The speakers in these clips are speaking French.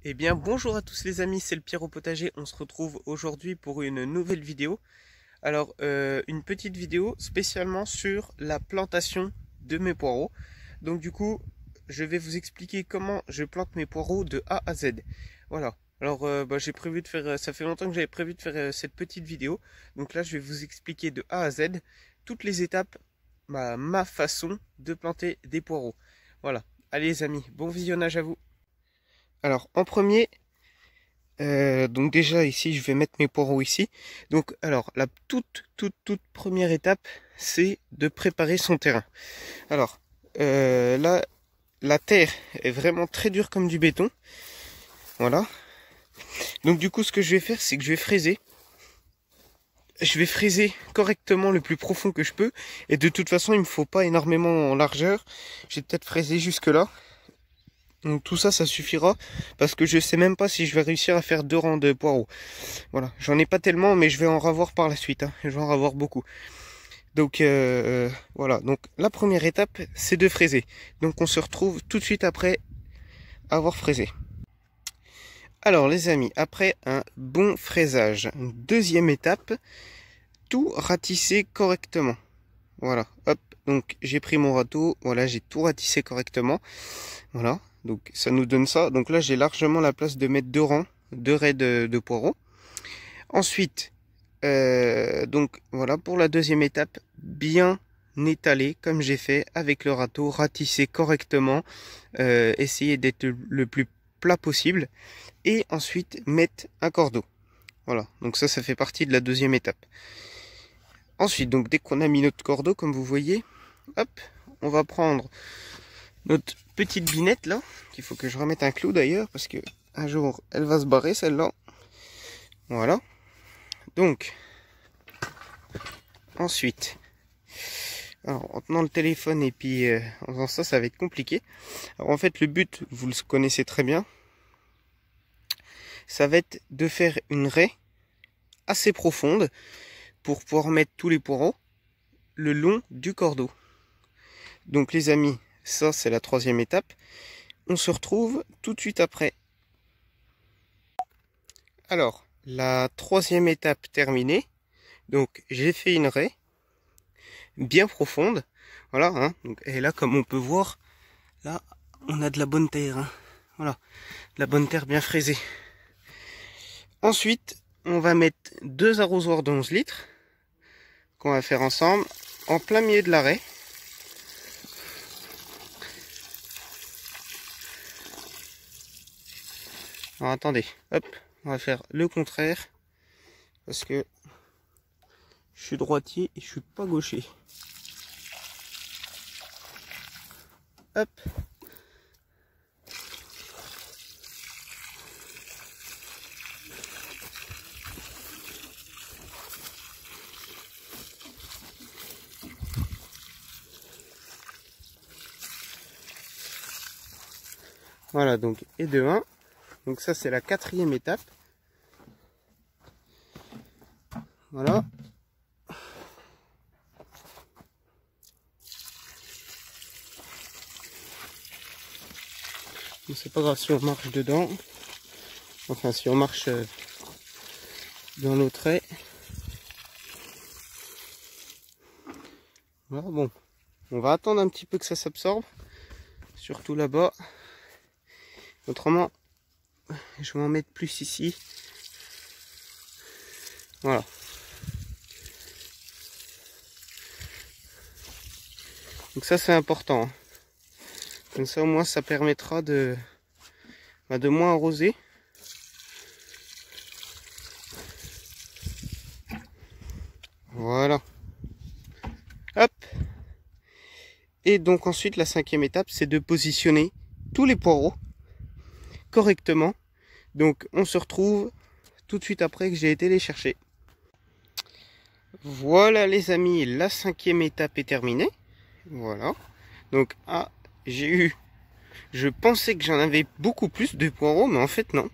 Eh bien bonjour à tous les amis, c'est le Pierre au potager, on se retrouve aujourd'hui pour une nouvelle vidéo. Alors une petite vidéo spécialement sur la plantation de mes poireaux. Donc du coup je vais vous expliquer comment je plante mes poireaux de A à Z. Voilà, alors j'ai prévu de faire, ça fait longtemps que j'avais prévu de faire cette petite vidéo. Donc là je vais vous expliquer de A à Z toutes les étapes, ma façon de planter des poireaux. Voilà, allez les amis, bon visionnage à vous. Alors en premier, donc déjà ici je vais mettre mes poireaux ici. Donc alors la toute première étape, c'est de préparer son terrain. Alors là la terre est vraiment très dure comme du béton. Voilà. Donc du coup ce que je vais faire, c'est que je vais fraiser. Je vais fraiser correctement le plus profond que je peux. Et de toute façon il me faut pas énormément en largeur. J'ai peut-être fraisé jusque là. Donc tout ça, ça suffira parce que je sais même pas si je vais réussir à faire 2 rangs de poireaux. Voilà, j'en ai pas tellement, mais je vais en ravoir par la suite. Je vais en ravoir beaucoup. Donc voilà, donc la première étape, c'est de fraiser. Donc on se retrouve tout de suite après avoir fraisé. Alors les amis, après un bon fraisage, deuxième étape, tout ratisser correctement. Voilà, hop, donc j'ai pris mon râteau, voilà, j'ai tout ratissé correctement. Voilà, donc ça nous donne ça. Donc là, j'ai largement la place de mettre 2 rangs, 2 raies de poireaux. Ensuite, donc voilà, pour la deuxième étape, bien étaler comme j'ai fait avec le râteau, ratisser correctement, essayer d'être le plus plat possible. Et ensuite, mettre un cordeau. Voilà, donc ça fait partie de la deuxième étape. Ensuite, donc dès qu'on a mis notre cordeau, comme vous voyez, hop, on va prendre notre petite binette là, qu'il faut que je remette un clou d'ailleurs, parce que un jour elle va se barrer celle-là. Voilà. Donc, ensuite, alors en tenant le téléphone et puis en faisant ça, ça va être compliqué. Alors en fait, le but, vous le connaissez très bien, ça va être de faire une raie assez profonde pour pouvoir mettre tous les poireaux le long du cordeau. Donc les amis, ça c'est la troisième étape. On se retrouve tout de suite après. Alors, la troisième étape terminée. Donc j'ai fait une raie bien profonde. Voilà, hein. Donc, et là, comme on peut voir, là, on a de la bonne terre. Hein. Voilà, de la bonne terre bien fraisée. Ensuite, on va mettre 2 arrosoirs de 11 litres qu'on va faire ensemble en plein milieu de la raie. Alors attendez, hop, on va faire le contraire parce que je suis droitier et je suis pas gaucher. Hop. Voilà, donc et de 1. Donc ça c'est la quatrième étape. Voilà. C'est pas grave si on marche dedans. Enfin si on marche dans notre raie. Voilà, bon. On va attendre un petit peu que ça s'absorbe. Surtout là-bas. Autrement, je vais en mettre plus ici. Voilà. Donc ça c'est important. Comme ça au moins ça permettra de moins arroser. Voilà. Hop. Et donc ensuite la cinquième étape c'est de positionner tous les poireaux correctement. Donc on se retrouve tout de suite après que j'ai été les chercher. Voilà les amis, la cinquième étape est terminée. Voilà. Donc je pensais que j'en avais beaucoup plus de poireaux, mais en fait non.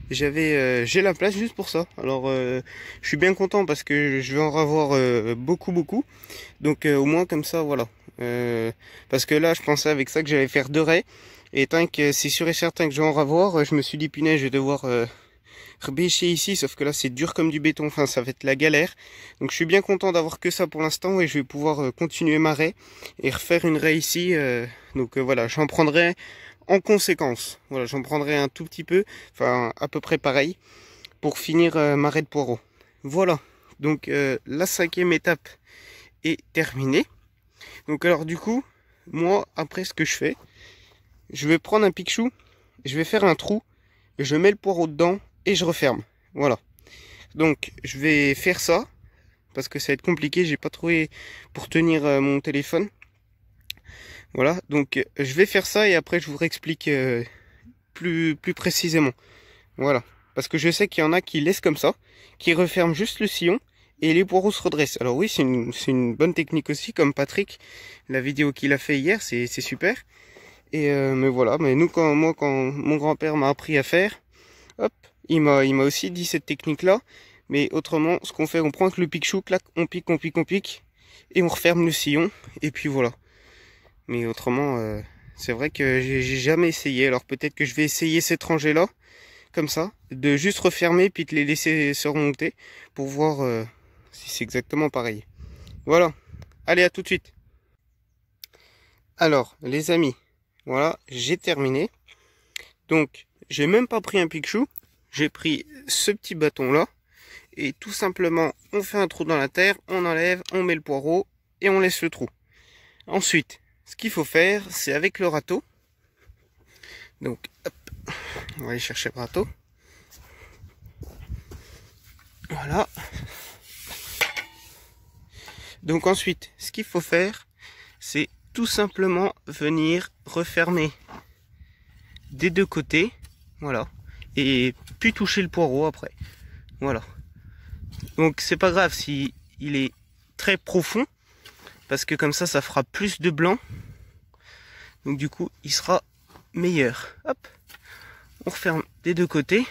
J'ai la place juste pour ça. Alors je suis bien content parce que je vais en avoir beaucoup. Donc au moins comme ça voilà. Parce que là je pensais avec ça que j'allais faire 2 raies. Et tant que c'est sûr et certain que je vais en revoir, je me suis dit punaise, je vais devoir rebêcher ici, sauf que là c'est dur comme du béton, enfin ça va être la galère. Donc je suis bien content d'avoir que ça pour l'instant et je vais pouvoir continuer ma raie et refaire une raie ici. Donc voilà, j'en prendrai en conséquence. Voilà, j'en prendrai un tout petit peu, enfin à peu près pareil, pour finir ma raie de poireaux. Voilà, donc la 5e étape est terminée. Donc alors du coup, moi après ce que je fais, je vais prendre un pique-chou, je vais faire un trou, je mets le poireau dedans et je referme. Voilà. Donc je vais faire ça parce que ça va être compliqué, j'ai pas trouvé pour tenir mon téléphone. Voilà, donc je vais faire ça et après je vous réexplique plus précisément. Voilà, parce que je sais qu'il y en a qui laissent comme ça, qui referment juste le sillon et les poireaux se redressent. Alors oui, c'est une bonne technique aussi, comme Patrick, la vidéo qu'il a fait hier, c'est super. Et mais voilà, mais nous quand mon grand-père m'a appris à faire, hop, il m'a aussi dit cette technique là. Mais autrement, ce qu'on fait, on prend le pique-chou, clac, on pique et on referme le sillon et puis voilà. Mais autrement, c'est vrai que j'ai jamais essayé. Alors peut-être que je vais essayer cette rangée là, comme ça, de juste refermer puis de les laisser se remonter pour voir si c'est exactement pareil. Voilà. Allez, à tout de suite. Alors, les amis, voilà, j'ai terminé. Donc, j'ai même pas pris un pique-chou. J'ai pris ce petit bâton là. Et tout simplement, on fait un trou dans la terre, on enlève, on met le poireau et on laisse le trou. Ensuite, ce qu'il faut faire, c'est avec le râteau. Donc, hop, on va aller chercher le râteau. Voilà. Donc ensuite, ce qu'il faut faire, c'est tout simplement venir refermer des deux côtés. Voilà. Et puis toucher le poireau après. Voilà. Donc c'est pas grave si il est très profond, parce que comme ça fera plus de blanc. Donc du coup il sera meilleur. Hop, on referme des deux côtés.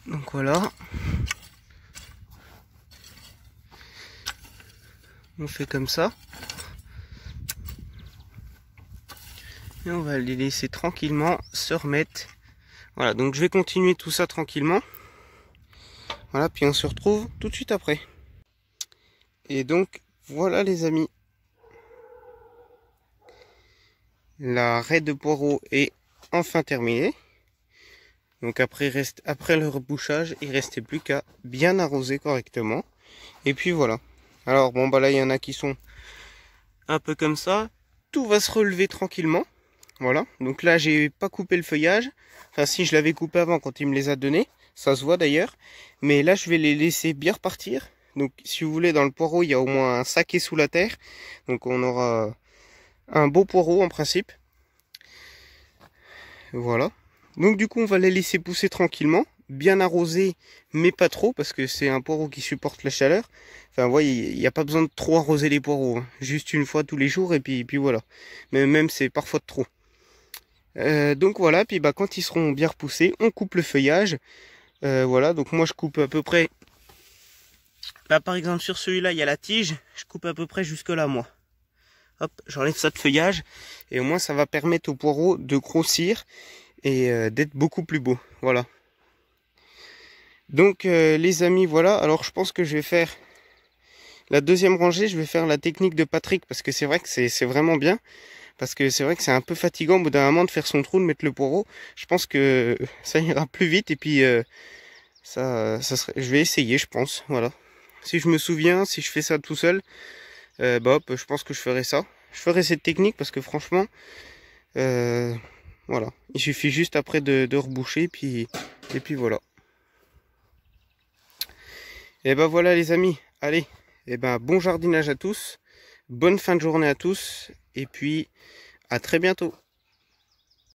Donc voilà. On fait comme ça. Et on va les laisser tranquillement se remettre. Voilà, donc je vais continuer tout ça tranquillement. Voilà, puis on se retrouve tout de suite après. Et donc, voilà les amis. La raie de poireaux est enfin terminée. Donc après le rebouchage, il restait plus qu'à bien arroser correctement. Et puis voilà. Alors bon bah là il y en a qui sont un peu comme ça. Tout va se relever tranquillement. Voilà. Donc là j'ai pas coupé le feuillage. Enfin si, je l'avais coupé avant quand il me les a donnés. Ça se voit d'ailleurs. Mais là je vais les laisser bien repartir. Donc si vous voulez, dans le poireau il y a au moins un saké sous la terre. Donc on aura un beau poireau en principe. Voilà. Donc du coup on va les laisser pousser tranquillement, bien arroser, mais pas trop, parce que c'est un poireau qui supporte la chaleur. Enfin vous voyez, il n'y a pas besoin de trop arroser les poireaux, hein. Juste une fois tous les jours et puis voilà. Mais même c'est parfois de trop. Donc voilà, puis bah quand ils seront bien repoussés, on coupe le feuillage. Voilà, donc moi je coupe à peu près. Là par exemple sur celui-là il y a la tige, je coupe à peu près jusque là moi. Hop, j'enlève ça de feuillage et au moins ça va permettre au poireau de grossir et d'être beaucoup plus beau. Voilà. Donc les amis, voilà. Alors je pense que je vais faire la deuxième rangée. Je vais faire la technique de Patrick parce que c'est vrai que c'est vraiment bien. Parce que c'est vrai que c'est un peu fatigant au bout d'un moment de faire son trou, de mettre le poireau. Je pense que ça ira plus vite et puis je vais essayer, je pense. Voilà. Si je me souviens, si je fais ça tout seul, bah hop, je pense que je ferai ça. Je ferai cette technique parce que franchement, voilà. Il suffit juste après de reboucher et puis voilà. Et ben voilà les amis. Allez, et ben bon jardinage à tous. Bonne fin de journée à tous. Et puis à très bientôt.